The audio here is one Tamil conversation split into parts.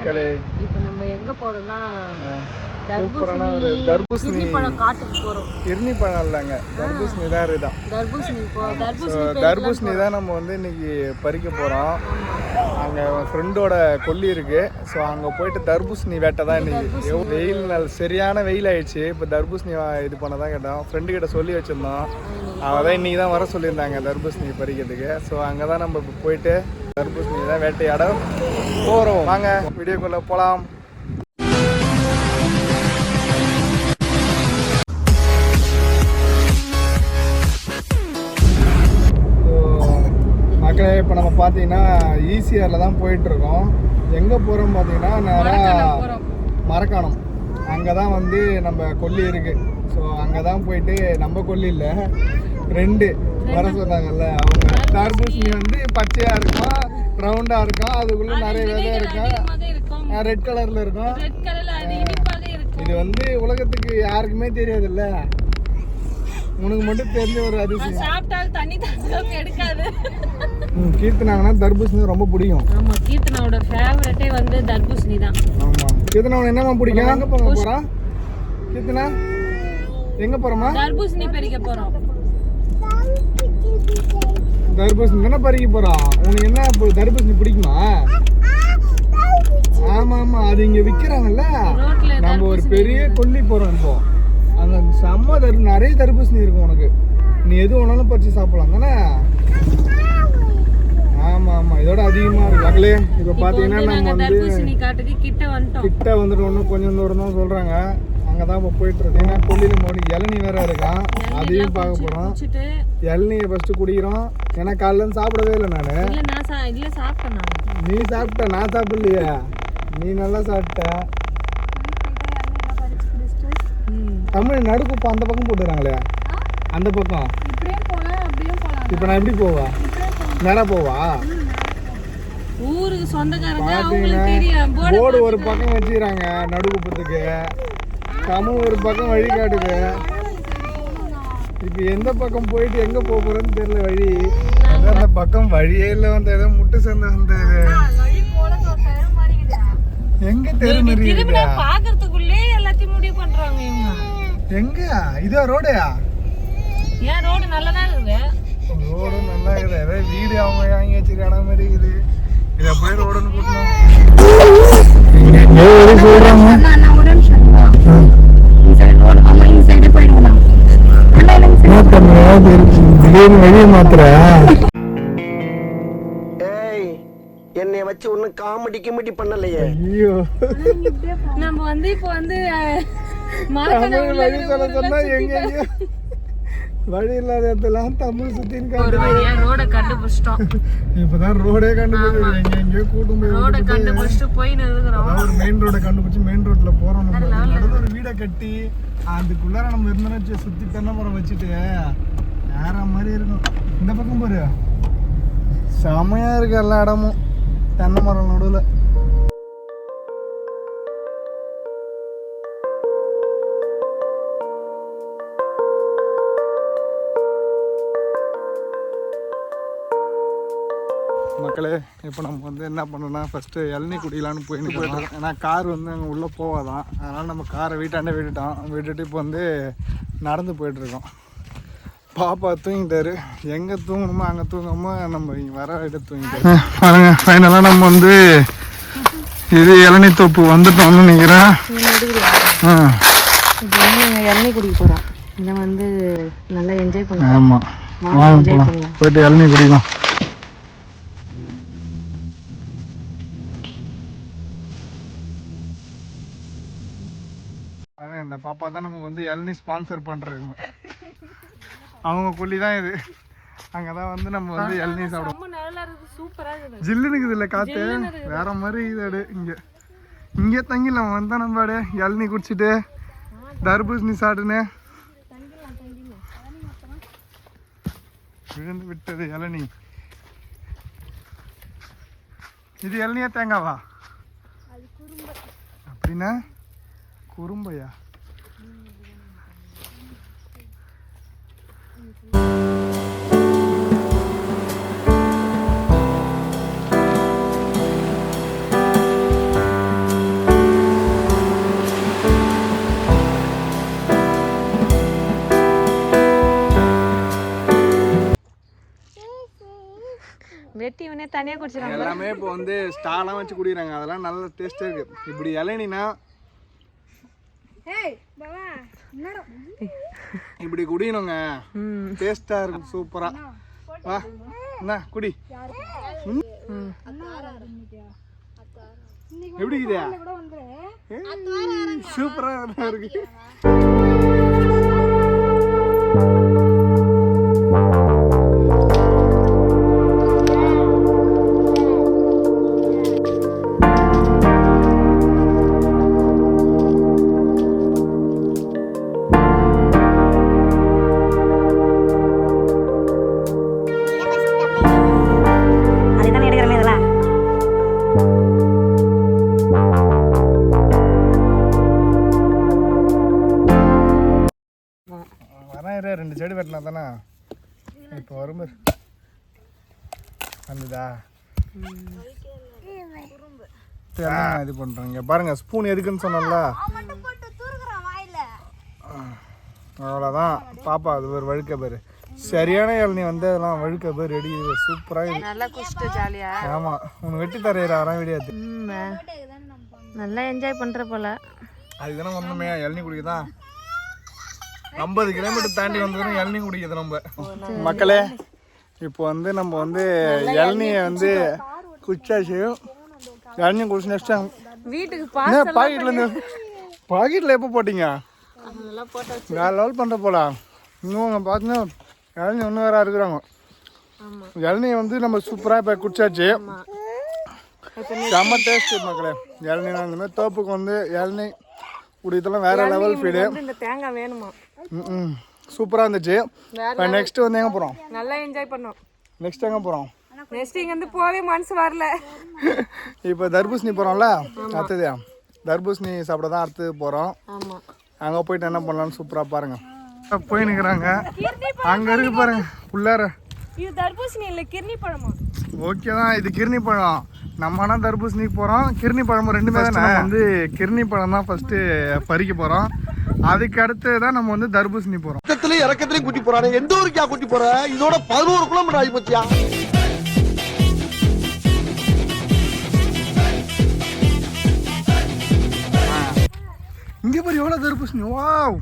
மக்களே இப்போ நம்ம எங்க போறோம்னா சூப்பரான ஒரு தர்பூசணி காட்டுக்கு போறோம். இர்னி பழம் இல்லைங்க, தர்பூசணி தான் இதுதான். தர்பூசணி தான் நம்ம வந்து இன்னைக்கு பறிக்க போகிறோம். அங்கே ஃப்ரெண்டோட கொல்லி இருக்கு. ஸோ அங்கே போயிட்டு தர்பூசணி வேட்டை தான் இன்னைக்கு. வெயில் சரியான வெயில் ஆயிடுச்சு. இப்போ தர்பூசணி இது பண்ண தான் கேட்டோம். ஃப்ரெண்டு கிட்ட சொல்லி வச்சிருந்தோம். அவள் தான் இன்னைக்கு தான் வர சொல்லியிருந்தாங்க தர்பூசணி பறிக்கிறதுக்கு. ஸோ அங்கே தான் நம்ம இப்போ போயிட்டு தர்பூசணி தான் வேட்டையாட போகிறோம். வாங்க வீடியோக்குள்ளே போகலாம். மக்களே இப்போ நம்ம பார்த்தீங்கன்னா ஈசிஆரில் தான் போயிட்டுருக்கோம். எங்கே போகிறோம் பார்த்தீங்கன்னா நேராக மரக்காணம். அங்கே தான் வந்து நம்ம கொல்லி இருக்குது. ஸோ அங்கே தான் போயிட்டு நம்ம கொல்லி இல்லை, ரெண்டு வர சொன்னாங்கல்ல அவங்க. தர்பூசணி வந்து பச்சையாக இருக்கும், ரவுண்டாக இருக்கும், அதுக்குள்ளே நிறைய விதை இருக்கும், ரெட் கலரில் இருக்கும். இது வந்து உலகத்துக்கு யாருக்குமே தெரியாதுல்ல, உனக்கு மட்டும் தெரிஞ்ச ஒரு அதிசயம். சாப்பிட்டால் தண்ணி தாகம் எடுக்காது. கீர்த்தனாங்கன்னா தர்பூசணி ரொம்ப பிடிக்கும். ஆமா, கீர்த்தனாவோட ஃபேவரட்டே வந்து தர்பூசணி தான். ஆமா, கீர்த்தனாவோட என்னமா பிடிக்கும்? எங்க போறோம் கீர்த்தனா? எங்க போறோமா? தர்பூசணி பறிக்க போறோம். தர்பூசணி தானே பறிக்க போறோம். உனக்கு என்ன தர்பூசணி பிடிக்குமா? ஆமா ஆமா, அது இங்க விக்கிறாங்கல்ல. நம்ம ஒரு பெரிய கொல்லி போறோம் இப்போ. அங்கே செம்ம நிறைய தர்பூசணி இருக்கும் உனக்கு. நீ எது வேணாலும் பறிச்சு சாப்பிடலாம் தானே? ஆமா ஆமா, இதோட அதிகமா இருக்கு. மக்களே இப்போ பார்த்தீங்கன்னா நம்ம வந்து கிட்ட வந்துட்டு ஒன்றும் கொஞ்சம் தூரம் தான் சொல்றாங்க. அங்கே தான் இப்போ போயிட்டு இருக்கோம். ஏன்னா கொல்லியில் மோடி இளநீ வேற இருக்கான், அதையும் பார்க்க போறோம். இளநியை ஃபர்ஸ்ட் குடிக்கிறோம். ஏன்னா காலைல சாப்பிடவே இல்லை நான். நீ சாப்பிட்ட, நான் சாப்பிடலையே. நீ நல்லா சாப்பிட்ட. தமிழ் நடுக்குப்பா அந்த பக்கம் போட்டுறாங்களே, அந்த பக்கம். இப்போ நான் எப்படி போவா? நேரா போவா? ஊருக்கு சொந்தக்காரங்க அவங்களுக்கு தெரியும். போர்டு ஒரு பக்கம் வச்சுக்கிறாங்க நடுக்குப்பத்துக்கு, தமிழ் ஒரு பக்கம் வழி காட்டுது. இப்போ எந்த பக்கம் போயிட்டு எங்க போறோம்னு தெரியல வழி. அந்த பக்கம் வழியே இல்லை. வந்து ஏதோ முட்டு சேர்ந்து வந்தது எங்க தெரியும் பாக்குறதுக்குள்ளே எல்லாத்தையும் முடிவு பண்றாங்க இவங்க. எங்க இதோ ரோடையா? ஏன் ரோடு நல்லதா இருக்குது? ரோடு நல்லா இருக்குது. ஏதோ வீடு அவங்க வாங்கி வச்சிருக்க இடம் மாதிரி இருக்குது. இதை போய் ரோடுன்னு கூட்டணும். வெளியே மாத்திர என்னை வச்சு ஒன்னும் காமெடி கிமெடி பண்ணலையே. ஐயோ, நம்ம வந்து இப்போ வந்து வழி இல்லாத இடத்துலாம் தமிழ் சுத்தின்னு ரோட கண்டுபிடிச்சிட்டோம். இப்பதான் ரோடே கண்டுபிடிச்சு எங்கெங்கயோ கூட்டும் போய் ஒரு மெயின் ரோட கண்டுபிடிச்சு மெயின் ரோட்ல போறோம். ஒரு வீடை கட்டி அதுக்குள்ளார நம்ம இருந்தோம்னு சுத்தி தென்னை மரம் வச்சுட்டு வேற மாதிரி இருக்கும். இந்த பக்கம் பாரு, செமையா இருக்கு எல்லா இடமும் தென்னை மரம் நடுவில். மக்களே இப்போ நம்ம வந்து என்ன பண்ணோம்னா ஃபஸ்ட்டு இளநீ குடிக்கலான்னு போயிட்டு. ஏன்னா கார் வந்து அங்கே உள்ளே போவாதான். அதனால் நம்ம காரை வீட்டாண்டே விட்டுட்டு இப்போ வந்து நடந்து போயிட்டுருக்கோம். பாப்பா தூங்கிட்டாரு. எங்கே தூங்கணுமோ அங்கே தூங்காம நம்ம இங்கே வர இட தூங்கிட்டாரு. பாருங்க, ஃபைனலாக நம்ம வந்து இது இளநீ தோப்பு வந்துட்டோம்னு நினைக்கிறேன். இளநீ குடிக்க போகிறோம். இதை வந்து நல்லா என்ஜாய் பண்ணலாம். ஆமாம், வாங்க போகலாம், போயிட்டு இளநீ குடிக்கலாம். இந்த பாப்பா தான் நம்ம வந்து இளநீ ஸ்பான்சர் பண்ணுறாங்க. அவங்க கொல்லி தான் இது. அங்கே தான் வந்து நம்ம வந்து இளநீ சாப்பிடுவோம். ஜில்லுன்னு இருக்குது இல்லை காற்று, வேற மாதிரி இது. இங்கே தங்கிடலாம் வந்தால் நம்ம அப்படியே இளநீ குடிச்சிட்டு தர்பூசணி சாப்பிட்டுன்னு விழுந்து விட்டது இளநீ. இது இளநியா தேங்காவா? அப்படின்னா குறும்பையா? வெட்டி இவனே தனியாக குடிச்சிடறாங்க. எல்லாமே இப்போ வந்து ஸ்டாலாம் வச்சு குடிக்கிறாங்க. அதெல்லாம் நல்ல டேஸ்ட்டாக இருக்குது. இப்படி இளநினா இப்படி குடிக்கணுங்க, டேஸ்ட்டாக இருக்கும், சூப்பராக. வா என்ன குடி. எப்படி இருக்குதா? சூப்பராக இருக்கு. ரெண்டு செடி வெட்டினா தானே இப்போ வரும். வந்துதா இது பண்றீங்க பாருங்க. ஸ்பூன் எதுக்குன்னு சொன்னல, அவ்வளோதான். பாப்பா அது ஒரு வழுக்க பேர், சரியான இளநீ வந்து அதெல்லாம் வழுக்க பேர் ரெடி. சூப்பராக நல்லா குடிச்சிட்டு ஜாலியா. ஆமாம், உனக்கு வெட்டி தரையிறாராம் விடியாது. நல்லா என்ஜாய் பண்ற போல. அதுதானே ஒன்றுமே இளநீ குடிக்கதான் 50 கிலோமீட்டர் தாண்டி வந்ததுன்னு இளநீ குடிக்குது நம்ம மக்களே. இப்போ வந்து நம்ம வந்து இளநியை வந்து குச்சாச்சு. இளநீ குடிச்சு நெக்ஸ்ட் வீட்டுக்கு பாக்கெட்டில் எப்போ போட்டீங்க? வேற லெவல் பண்ணுற போல. இன்னும் பார்த்தீங்கன்னா இளநீ ஒன்று வேற இருக்கிறாங்க. இளநியை வந்து நம்ம சூப்பராக இப்போ குடிச்சாச்சு. செம்ம டேஸ்ட் மக்களே. இளநீ அந்த மாதிரி தோப்புக்கு வந்து இளநீ குடிக்கிறதுலாம் வேற லெவல் ஃபீடு. இந்த தேங்காய் வேணுமா? சூப்பராக இருந்துச்சு. இப்போ நெக்ஸ்ட் வந்து எங்கே போகிறோம்? நல்லா என்ஜாய் பண்ணோம். நெக்ஸ்ட் எங்கே போகிறோம்? நெக்ஸ்ட் இங்கேருந்து போகவே மனசு வரல. இப்போ தர்பூசணி போகிறோம்ல, அடுத்தது தர்பூசணி சாப்பிட தான் அடுத்தது போகிறோம். அங்கே போயிட்டு என்ன பண்ணலாம்னு சூப்பராக பாருங்கள். போய் நிற்கிறாங்க அங்கே இருக்கு பாருங்க உள்ளார. இது தர்பூசணி இல்லை, கிர்னி பழமா? ஓகே தான், இது கிர்னி பழம். நம்ம ஆனால் தர்பூசணிக்கு போகிறோம், கிர்னி பழமும் ரெண்டுமே தான். நம்ம வந்து கிர்னி பழம் தான் ஃபஸ்ட்டு பறிக்க போகிறோம். அதுக்கு அடுத்து தான் நம்ம வந்து தர்பூசணி போகிறோம். இறக்கத்துலையும் கூட்டி போறானே, எந்த ஊருக்கா கூட்டி போற? இதோட 11 கிலோமீட்டர் ஆகி போச்சியா? இங்கே பாரு எவ்வளோ தர்பூசணி. வாவ்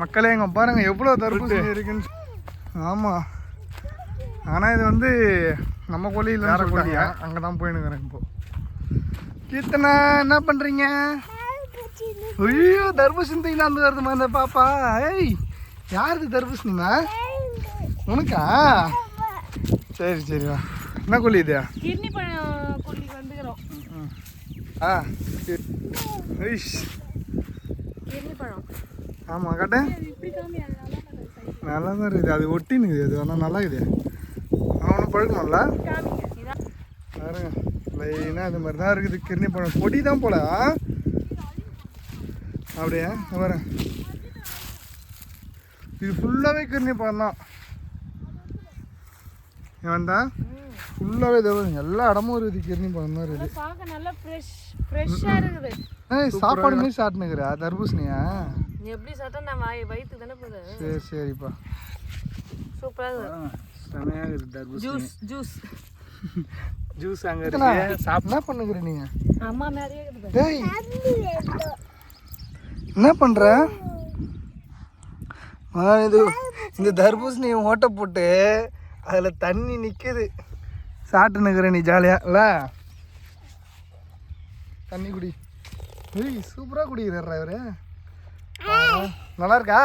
மக்களே, எங்க பாருங்க எவ்வளோ தர்பூசணி இருக்குன்னு. ஆமாம், ஆனால் இது வந்து நம்ம கொல்லியில் வேற கொல்லியா, அங்கே தான் போயினுக்கிறேன் இப்போ. கீர்த்தனா என்ன பண்ணுறீங்க? ஐயோ தர்பூசணி தீங்களாந்து வருதுமா இந்த பாப்பா. ஏய் யாருக்கு தர்பூசணிமா? உனக்கா? சரி சரி வா. என்ன கொல்லி இது? கிர்னி பழம் கொல்லிக்கு வந்துக்கிறோம். ஆ கிர்னி பழம். ஆமாம் கட்டேன், நல்லா தான் இருக்குது. அது ஒட்டினுக்குது, அது ஆனால் நல்லா இருக்குது. அவனை பழுக்கணும்ல பாருங்க. லைனாக இது மாதிரி தான் இருக்குது. கிர்னி பழம் கொடி தான் போல. அப்படியே வரேன். இது ஃபுல்லாகவே கிர்னி பழம் தான். இவன் தான் ஃபுல்லாகவே எல்லா இடமும் இருக்குது. கிர்னி பழம் தான் இருக்குது. சாப்பாடு மாதிரி சாப்பிட்டுனுக்குறா தர்பூசணியா? எப்படி சாப்பிட்டா நான் வயிற்று தானே போகுது. சரி சரிப்பா, சூப்பராக இருக்குது. செமையாக இருக்குது தர்பூசணி ஜூஸ் ஜூஸ் ஜூஸ். அங்கே இருக்கு. சாப்பிட்டா பண்ணுகிற நீங்கள்? அம்மா நிறைய இருக்குது. டேய் என்ன பண்ணுற? இது இந்த தர்பூசணி ஓட்டை போட்டு அதில் தண்ணி நிற்குது. சாப்பிட்டு நிற்கிற நீ ஜாலியாக இல்லை? தண்ணி குடி. ஏய் சூப்பராக குடிக்கிறாரா இவரு. நல்லா இருக்கா?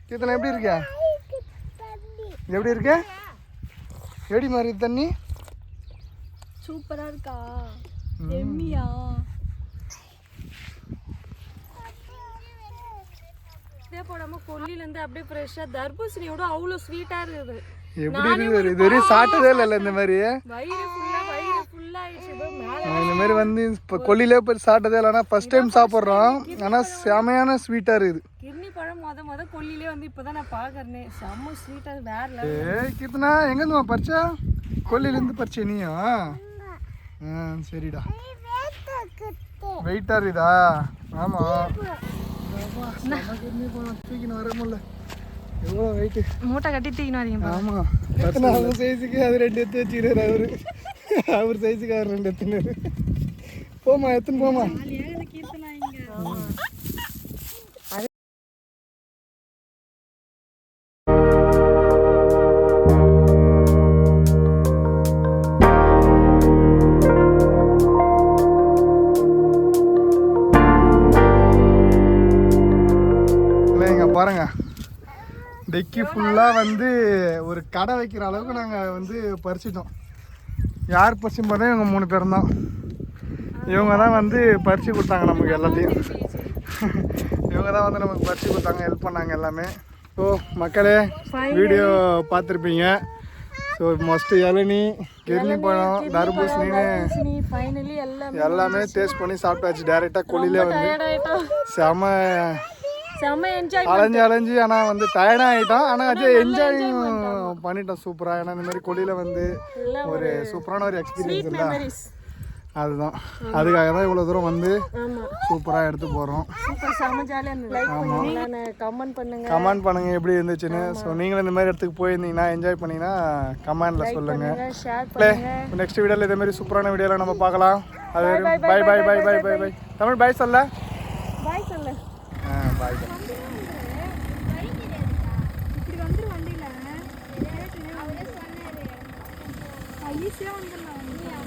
கீர்த்தனை எப்படி இருக்க? எப்படி இருக்க? எப்படி மாதிரி தண்ணி? சூப்பராக இருக்கா? எம்மியா? இதே போடாம கொல்லிலேருந்து அப்படியே ஃப்ரெஷ்ஷாக தர்பூசணியோட அவ்வளோ ஸ்வீட்டாக இருக்குது. எப்படி இருக்குது? இது வரையும் சாப்பிட்டதே இல்லை இந்த மாதிரி. வயிறு ஃபுல்லாகிடுச்சு. இந்த மாதிரி வந்து இப்போ கொல்லிலே போய் சாப்பிட்டதே இல்லை. ஆனால் ஃபர்ஸ்ட் டைம் சாப்பிட்றோம். ஆனால் செமையான ஸ்வீட்டாக இருக்குது. கிர்னி பழம் முத கொல்லிலே வந்து இப்போ தான் நான் பார்க்குறேனே. செம்ம ஸ்வீட்டாக வேற இல்லை. கீர்த்தனா எங்கேருந்துமா பறிச்சா? கொல்லிலேருந்து பறிச்சே நீயா? சரிடா. வெயிட்டாக இருக்குதா? ஆமாம். தூக்கின்னு வர முடியல. எவ்வளோ வெயிட்டு மூட்டை கட்டி தூக்கின்னு வரீங்க. ஆமாம் அவர் சைஸுக்கு அது 2 எடுத்து வச்சுக்கிறாரு அவர் சைஸுக்கு அவர் 2 எடுத்துனாரு. போமா எத்தனை போமா. இல்லைங்க பாருங்க, டெக்கி ஃபுல்லாக வந்து ஒரு கடை வைக்கிற அளவுக்கு நாங்கள் வந்து பறிச்சிட்டோம். யார் பறிச்சும் பார்த்தா இவங்க 3 பேரும் தான். இவங்க தான் வந்து பறித்து கொடுத்தாங்க நமக்கு எல்லாத்தையும். இவங்க தான் வந்து நமக்கு பறித்து கொடுத்தாங்க, ஹெல்ப் பண்ணாங்க எல்லாமே. ஸோ மக்களே வீடியோ பார்த்துருப்பீங்க. ஸோ மஸ்ட்டு இளநீ, கிர்னி பழம், தர்பூசணின்னு எல்லாமே டேஸ்ட் பண்ணி சாப்பிட்டாச்சு. டேரெக்டாக கொல்லிலே வந்து செம அலைஞ்சு ஆனால் வந்து டயர்டாக ஆகிட்டோம். ஆனால் அது என்ஜாயும் பண்ணிட்டோம் சூப்பராக. ஏன்னா இந்த மாதிரி கொல்லியில் வந்து ஒரு சூப்பரான ஒரு எக்ஸ்பீரியன்ஸ் இல்லை, அதுதான். அதுக்காக தான் இவ்வளோ தூரம் வந்து சூப்பராக எடுத்து போகிறோம். கமெண்ட் பண்ணுங்க எப்படி இருந்துச்சுன்னு. ஸோ நீங்களும் இந்த மாதிரி இடத்துக்கு போயிருந்தீங்கன்னா என்ஜாய் பண்ணிங்கன்னா கமெண்டில் சொல்லுங்கள். நெக்ஸ்ட் வீடியோவில் இதே மாதிரி சூப்பரான வீடியோவில் நம்ம பார்க்கலாம். அது bye bye bye bye bye bye. Tamil bye சொல்ல. பாய் சொல்லு. பாய் பாய். இப்படி வந்துரு வண்டியில் ஈஸியாக வந்துடலாம்.